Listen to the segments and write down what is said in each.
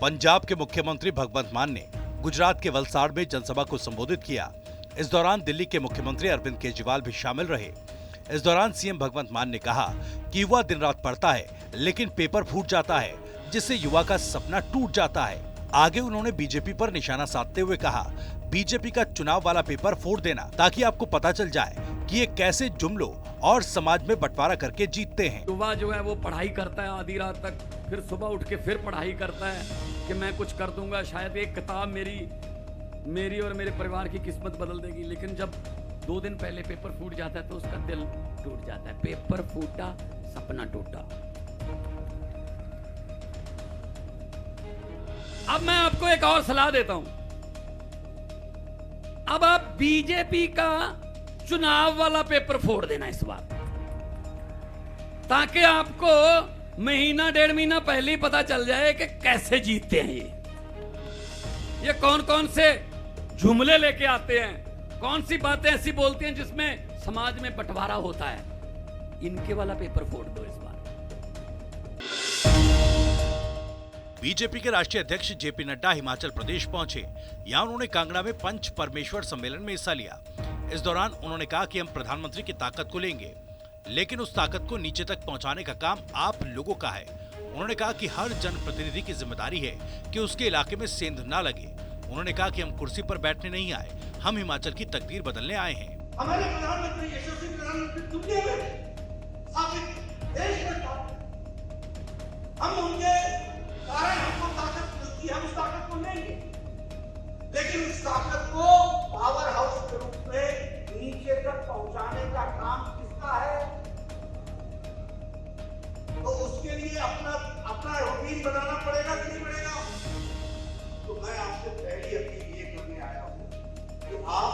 पंजाब के मुख्यमंत्री भगवंत मान ने गुजरात के वलसाड़ में जनसभा को संबोधित किया। इस दौरान दिल्ली के मुख्यमंत्री अरविंद केजरीवाल भी शामिल रहे। इस दौरान सीएम भगवंत मान ने कहा कि युवा दिन रात पढ़ता है लेकिन पेपर फूट जाता है, जिससे युवा का सपना टूट जाता है। आगे उन्होंने बीजेपी पर निशाना साधते हुए कहा, बीजेपी का चुनाव वाला पेपर फोड़ देना ताकि आपको पता चल जाए कि ये कैसे जुमलों और समाज में बंटवारा करके जीतते हैं। युवा जो है वो पढ़ाई करता है आधी रात तक, फिर सुबह उठ के फिर पढ़ाई करता है कि मैं कुछ कर दूंगा, शायद एक किताब मेरी और मेरे परिवार की किस्मत बदल देगी। लेकिन जब 2 दिन पहले पेपर फूट जाता है तो उसका दिल टूट जाता है। पेपर फूटा, सपना टूटा। अब मैं आपको एक और सलाह देता हूं। अब आप बीजेपी का चुनाव वाला पेपर फोड़ देना इस बार, ताकि आपको महीना 1.5 महीना पहले ही पता चल जाए कि कैसे जीतते हैं ये कौन कौन से जुमले लेके आते हैं, कौन सी बातें ऐसी बोलते हैं जिसमें समाज में बंटवारा होता है। इनके वाला पेपर फोड़ दो इस बार। बीजेपी के राष्ट्रीय अध्यक्ष जेपी नड्डा हिमाचल प्रदेश पहुंचे। यहां उन्होंने कांगड़ा में पंच परमेश्वर सम्मेलन में हिस्सा लिया। इस दौरान उन्होंने कहा कि हम प्रधानमंत्री की ताकत को लेंगे, लेकिन उस ताकत को नीचे तक पहुंचाने का काम आप लोगों का है। उन्होंने कहा कि हर जनप्रतिनिधि की जिम्मेदारी है कि उसके इलाके में सेंध न लगे। उन्होंने कहा कि हम कुर्सी पर बैठने नहीं आए, हम हिमाचल की तकदीर बदलने आए हैं। हमारे प्रधानमंत्री यशस्वी प्रधानमंत्री दुनिया में स्थापित देश में हम उनके कारण हमको ताकत मिलती है, हम उस ताकत को लेंगे, लेकिन उस ताकत को पावर हाउस के रूप में नीचे तक पहुंचाने का काम किसका है? तो उसके लिए अपना रूटीन बनाना पड़ेगा कि नहीं पड़ेगा? तो मैं आपसे पहली अपील ये करने आया हूं कि आप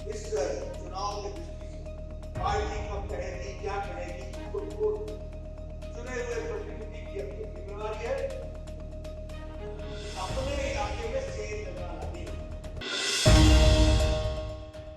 इस चुनाव के दृष्टि से पार्टी कब कहेगी, क्या कहेगी, उनको चुने हुए प्रतिनिधि की अपनी जिम्मेदारी है। अपने इलाके में सेंध लगाना नहीं।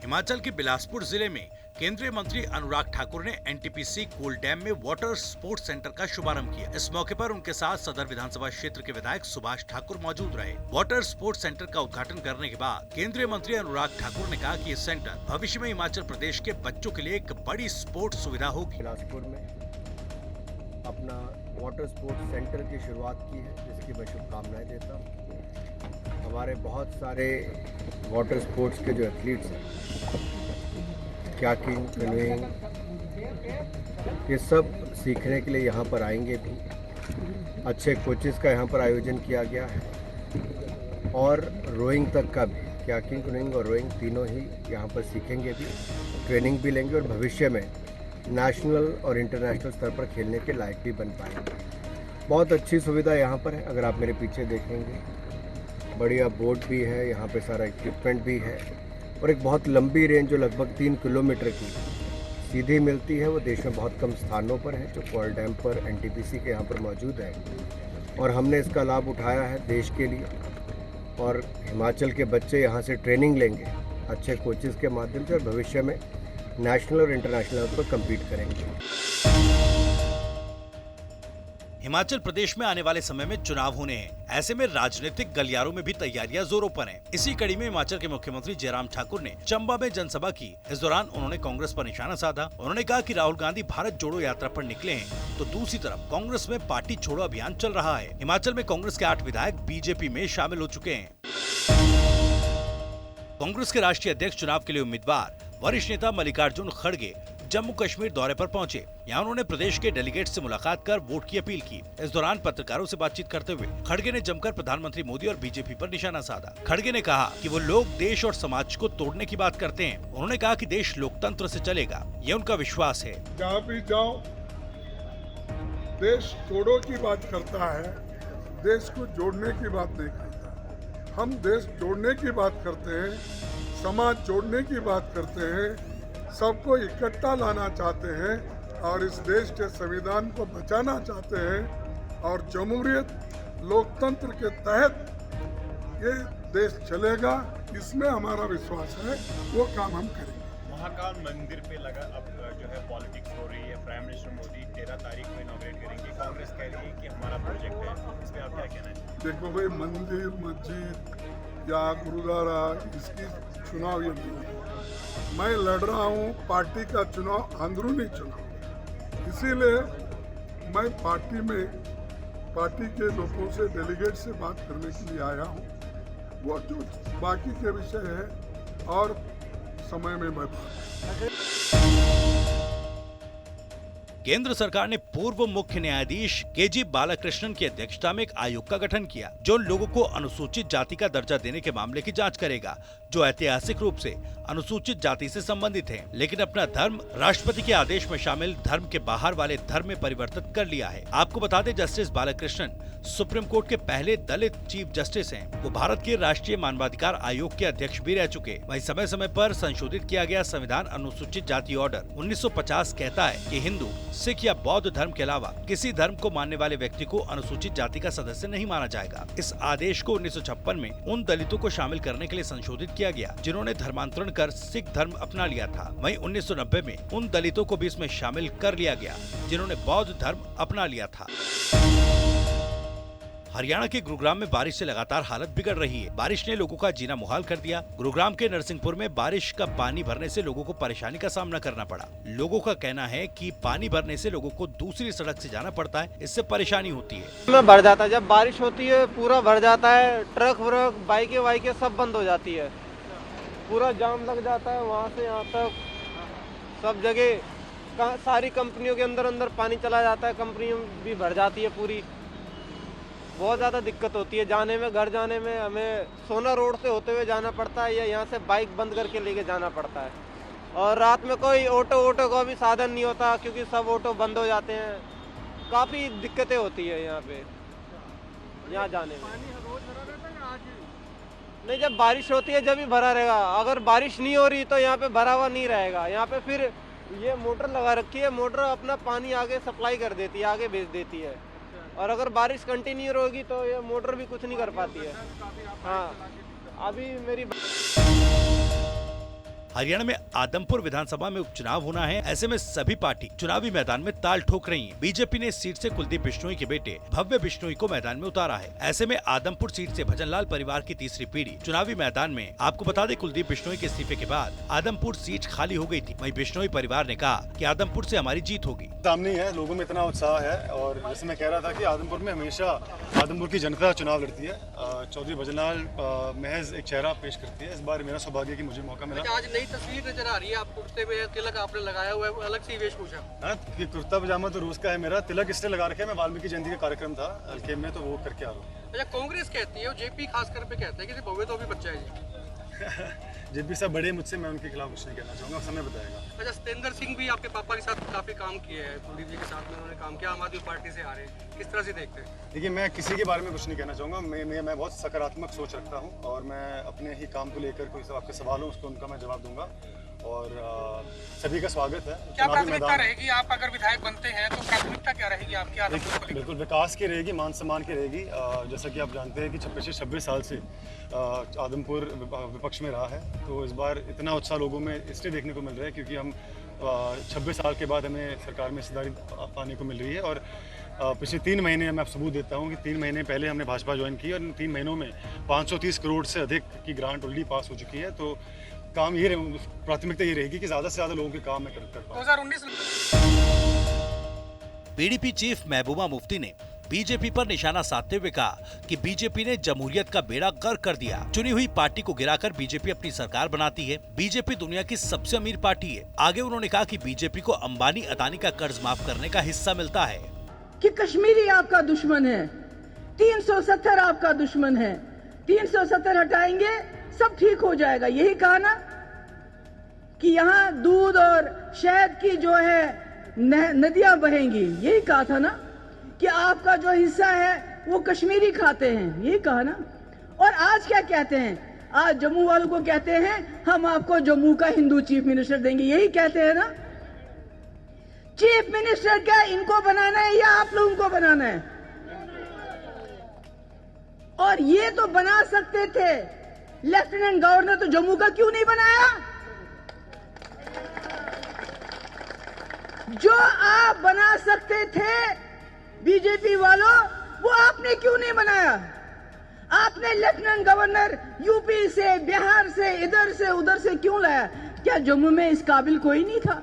हिमाचल के बिलासपुर जिले में केंद्रीय मंत्री अनुराग ठाकुर ने एनटीपीसी कोल डैम में वाटर स्पोर्ट्स सेंटर का शुभारंभ किया। इस मौके पर उनके साथ सदर विधानसभा क्षेत्र के विधायक सुभाष ठाकुर मौजूद रहे। वाटर स्पोर्ट्स सेंटर का उद्घाटन करने के बाद केंद्रीय मंत्री अनुराग ठाकुर ने कहा कि ये सेंटर भविष्य में हिमाचल प्रदेश के बच्चों के लिए एक बड़ी स्पोर्ट्स सुविधा होगी। बिलासपुर में अपना वाटर स्पोर्ट्स सेंटर की शुरुआत की है, जिसकी मैं शुभकामनाएं देता हूँ। हमारे बहुत सारे वाटर स्पोर्ट्स के जो एथलीट्स हैं, कयाकिंग, कैनोइंग, ये सब सीखने के लिए यहाँ पर आएंगे भी। अच्छे कोचेस का यहाँ पर आयोजन किया गया है और रोइंग तक का भी, कयाकिंग, कैनोइंग और रोइंग तीनों ही यहाँ पर सीखेंगे भी, ट्रेनिंग भी लेंगे और भविष्य में नेशनल और इंटरनेशनल स्तर पर खेलने के लायक भी बन पाएंगे। बहुत अच्छी सुविधा यहाँ पर है। अगर आप मेरे पीछे देखेंगे, बढ़िया बोर्ड भी है, यहाँ पे सारा इक्विपमेंट भी है और एक बहुत लंबी रेंज जो लगभग 3 किलोमीटर की सीधी मिलती है, वो देश में बहुत कम स्थानों पर है, जो कोल डैम पर एनटीपीसी के यहाँ पर मौजूद है। और हमने इसका लाभ उठाया है देश के लिए, और हिमाचल के बच्चे यहाँ से ट्रेनिंग लेंगे अच्छे कोचेस के माध्यम से और भविष्य में नेशनल और इंटरनेशनल लेवल पर कम्पीट करेंगे। हिमाचल प्रदेश में आने वाले समय में चुनाव होने हैं। ऐसे में राजनीतिक गलियारों में भी तैयारियां जोरों पर हैं। इसी कड़ी में हिमाचल के मुख्यमंत्री जयराम ठाकुर ने चंबा में जनसभा की। इस दौरान उन्होंने कांग्रेस पर निशाना साधा। उन्होंने कहा कि राहुल गांधी भारत जोड़ो यात्रा पर निकले हैं, तो दूसरी तरफ कांग्रेस में पार्टी छोड़ो अभियान चल रहा है। हिमाचल में कांग्रेस के 8 विधायक बीजेपी में शामिल हो चुके हैं। कांग्रेस के राष्ट्रीय अध्यक्ष चुनाव के लिए उम्मीदवार वरिष्ठ नेता मल्लिकार्जुन खड़गे जम्मू कश्मीर दौरे पर पहुंचे। यहाँ उन्होंने प्रदेश के डेलीगेट से मुलाकात कर वोट की अपील की। इस दौरान पत्रकारों से बातचीत करते हुए खड़गे ने जमकर प्रधानमंत्री मोदी और बीजेपी पर निशाना साधा। खड़गे ने कहा कि वो लोग देश और समाज को तोड़ने की बात करते हैं। उन्होंने कहा कि देश लोकतंत्र से चलेगा, ये उनका विश्वास है। जहाँ भी जाओ देश तोड़ो की बात करता है, देश को जोड़ने की बात नहीं करता। हम देश जोड़ने की बात करते हैं, समाज जोड़ने की बात करते हैं, सबको इकट्ठा लाना चाहते हैं और इस देश के संविधान को बचाना चाहते हैं और जमहूरियत लोकतंत्र के तहत ये देश चलेगा, इसमें हमारा विश्वास है। वो काम हम करेंगे। महाकाल मंदिर पे लगा अब जो है पॉलिटिक्स हो रही है। प्राइम मिनिस्टर मोदी 13 तारीख को इनॉग्रेट करेंगे। कांग्रेस कह रही है कि हमारा प्रोजेक्ट है, इस पर आप क्या कहना है? देखो भाई, मंदिर मस्जिद या गुरुद्वारा इसकी चुनाव ये नहीं है। मैं लड़ रहा हूँ पार्टी का चुनाव, अंदरूनी चुनाव। इसीलिए मैं पार्टी के लोगों से, डेलीगेट से बात करने के लिए आया हूँ। वो जो बाकी के विषय है और समय में मैं केंद्र सरकार ने पूर्व मुख्य न्यायाधीश केजी बालाकृष्णन की अध्यक्षता में एक आयोग का गठन किया जो उन लोगों को अनुसूचित जाति का दर्जा देने के मामले की जांच करेगा जो ऐतिहासिक रूप से अनुसूचित जाति से संबंधित हैं, लेकिन अपना धर्म राष्ट्रपति के आदेश में शामिल धर्म के बाहर वाले धर्म में परिवर्तित कर लिया है। आपको बता दें, जस्टिस बालाकृष्णन सुप्रीम कोर्ट के पहले दलित चीफ जस्टिस हैं। वो भारत के राष्ट्रीय मानवाधिकार आयोग के अध्यक्ष भी रह चुके। वहीं समय समय पर संशोधित किया गया संविधान अनुसूचित जाति ऑर्डर 1950 कहता है कि हिंदू, सिख या बौद्ध धर्म के अलावा किसी धर्म को मानने वाले व्यक्ति को अनुसूचित जाति का सदस्य नहीं माना जाएगा। इस आदेश को 1956 में उन दलितों को शामिल करने के लिए संशोधित किया गया जिन्होंने धर्मांतरण कर सिख धर्म अपना लिया था। वहीं 1990 में उन दलितों को भी इसमें शामिल कर लिया गया जिन्होंने बौद्ध धर्म अपना लिया था। हरियाणा के गुरुग्राम में बारिश से लगातार हालत बिगड़ रही है। बारिश ने लोगों का जीना मुहाल कर दिया। गुरुग्राम के नरसिंहपुर में बारिश का पानी भरने से लोगों को परेशानी का सामना करना पड़ा। लोगों का कहना है कि पानी भरने से लोगों को दूसरी सड़क से जाना पड़ता है, इससे परेशानी होती है। में भर जाता है, जब बारिश होती है पूरा भर जाता है। ट्रक व्रक बाइकें सब बंद हो जाती है, पूरा जाम लग जाता है। वहाँ से यहाँ तक सब जगह सारी कंपनियों के अंदर पानी चला जाता है। कंपनियों भी भर जाती है पूरी। बहुत ज़्यादा दिक्कत होती है जाने में। घर जाने में हमें सोना रोड से होते हुए जाना पड़ता है या यहाँ से बाइक बंद करके लेके जाना पड़ता है। और रात में कोई ऑटो का भी साधन नहीं होता क्योंकि सब ऑटो बंद हो जाते हैं। काफ़ी दिक्कतें होती है यहाँ पे यहाँ जाने में। नहीं, जब बारिश होती है जब ही भरा रहेगा। अगर बारिश नहीं हो रही तो यहाँ पे भरा हुआ नहीं रहेगा। यहाँ पे फिर ये मोटर लगा रखी है, मोटर अपना पानी आगे सप्लाई कर देती है, आगे भेज देती है। और अगर बारिश कंटिन्यू होगी तो ये मोटर भी कुछ नहीं कर पाती है। हाँ, अभी मेरी हरियाणा में आदमपुर विधानसभा में उपचुनाव होना है। ऐसे में सभी पार्टी चुनावी मैदान में ताल ठोक रही है। बीजेपी ने इस सीट से कुलदीप बिश्नोई के बेटे भव्य बिश्नोई को मैदान में उतारा है। ऐसे में आदमपुर सीट से भजनलाल परिवार की तीसरी पीढ़ी चुनावी मैदान में। आपको बता दें, कुलदीप बिश्नोई के इस्तीफे के बाद आदमपुर सीट खाली हो गई थी। वहीं बिश्नोई परिवार ने कहा कि आदमपुर से हमारी जीत होगी। सामने है, लोगों में इतना उत्साह है। और जैसे मैं कह रहा था कि आदमपुर में हमेशा आदमपुर की जनता चुनाव लड़ती है। चौधरी भजनलाल महज एक चेहरा पेश करती है। इस बार मेरा सौभाग्य कि मुझे मौका मिला। आज नई तस्वीर नजर आ रही है, आप कुर्ते पे तिलक आपने लगाया हुआ है, अलग सी वेशभूषा। हाँ, कि कुर्ता पजामा तो रोज का है मेरा। तिलक इसलिए लगा रखे, मैं वाल्मीकि जयंती का कार्यक्रम था हल्के में, तो वो करके आ रहा हूँ। अच्छा, कांग्रेस कहती है, जेपी खासकर पे कहता है कि भव्य तो भी बच्चा है जी। जेपी साहब बड़े मुझसे, मैं उनके खिलाफ कुछ नहीं कहना चाहूँगा, समय बताएगा। अच्छा, सत्येंद्र सिंह भी आपके पापा के साथ काफी काम किए हैं, कुलदीप जी के साथ में उन्होंने काम किया, आम आदमी पार्टी से आ रहे हैं, किस तरह से देखते हैं? देखिए, मैं किसी के बारे में कुछ नहीं कहना चाहूँगा। मैं बहुत सकारात्मक सोच रखता हूँ और मैं अपने ही काम को लेकर कोई आपके सवाल हो उसको उनका मैं जवाब दूंगा। और सभी का स्वागत है। क्या प्राथमिकता रहेगी? आप अगर विधायक बनते हैं तो प्राथमिकता क्या रहेगी आपकी? बिल्कुल विकास की रहेगी, मान सम्मान की रहेगी। जैसा कि आप जानते हैं कि पिछले 26 साल से आदमपुर विपक्ष में रहा है, तो इस बार इतना उत्साह लोगों में इसलिए देखने को मिल रहा है क्योंकि हम 26 साल के बाद हमें सरकार में हिस्सेदारी पाने को मिल रही है। और पिछले 3 महीने मैं सबूत देता हूँ कि 3 महीने पहले हमने भाजपा ज्वाइन की और इन 3 महीनों में 530 करोड़ से अधिक की ग्रांट ऑलरेडी पास हो चुकी है। तो काम ये प्राथमिकता ये रहेगी कि ज़्यादा से ज़्यादा लोगों के काम में कर पाऊँ। 2019 पीडीपी चीफ महबूबा मुफ्ती ने बीजेपी पर निशाना साधते हुए कहा कि बीजेपी ने जमहूरियत का बेड़ा गर्क कर दिया। चुनी हुई पार्टी को गिराकर बीजेपी अपनी सरकार बनाती है। बीजेपी दुनिया की सबसे अमीर पार्टी है। आगे उन्होंने कहा कि बीजेपी को अंबानी अदानी का कर्ज माफ करने का हिस्सा मिलता है। कि कश्मीरी आपका दुश्मन है, 370 आपका दुश्मन है, 370 हटाएंगे सब ठीक हो जाएगा। यही कहा ना कि यहाँ दूध और शहद की जो है नदियां बहेंगी। यही कहा था ना कि आपका जो हिस्सा है वो कश्मीरी खाते हैं। यही कहा ना। और आज क्या कहते हैं? आज जम्मू वालों को कहते हैं हम आपको जम्मू का हिंदू चीफ मिनिस्टर देंगे। यही कहते हैं ना। चीफ मिनिस्टर क्या इनको बनाना है या आप लोगों को बनाना है? और ये तो बना सकते थे, लेफ्टिनेंट गवर्नर तो जम्मू का क्यों नहीं बनाया? जो आप बना सकते थे बीजेपी वालों, वो आपने क्यों नहीं बनाया? आपने लेफ्टिनेंट गवर्नर यूपी से, बिहार से, इधर से उधर से क्यों लाया? क्या जम्मू में इस काबिल कोई नहीं था?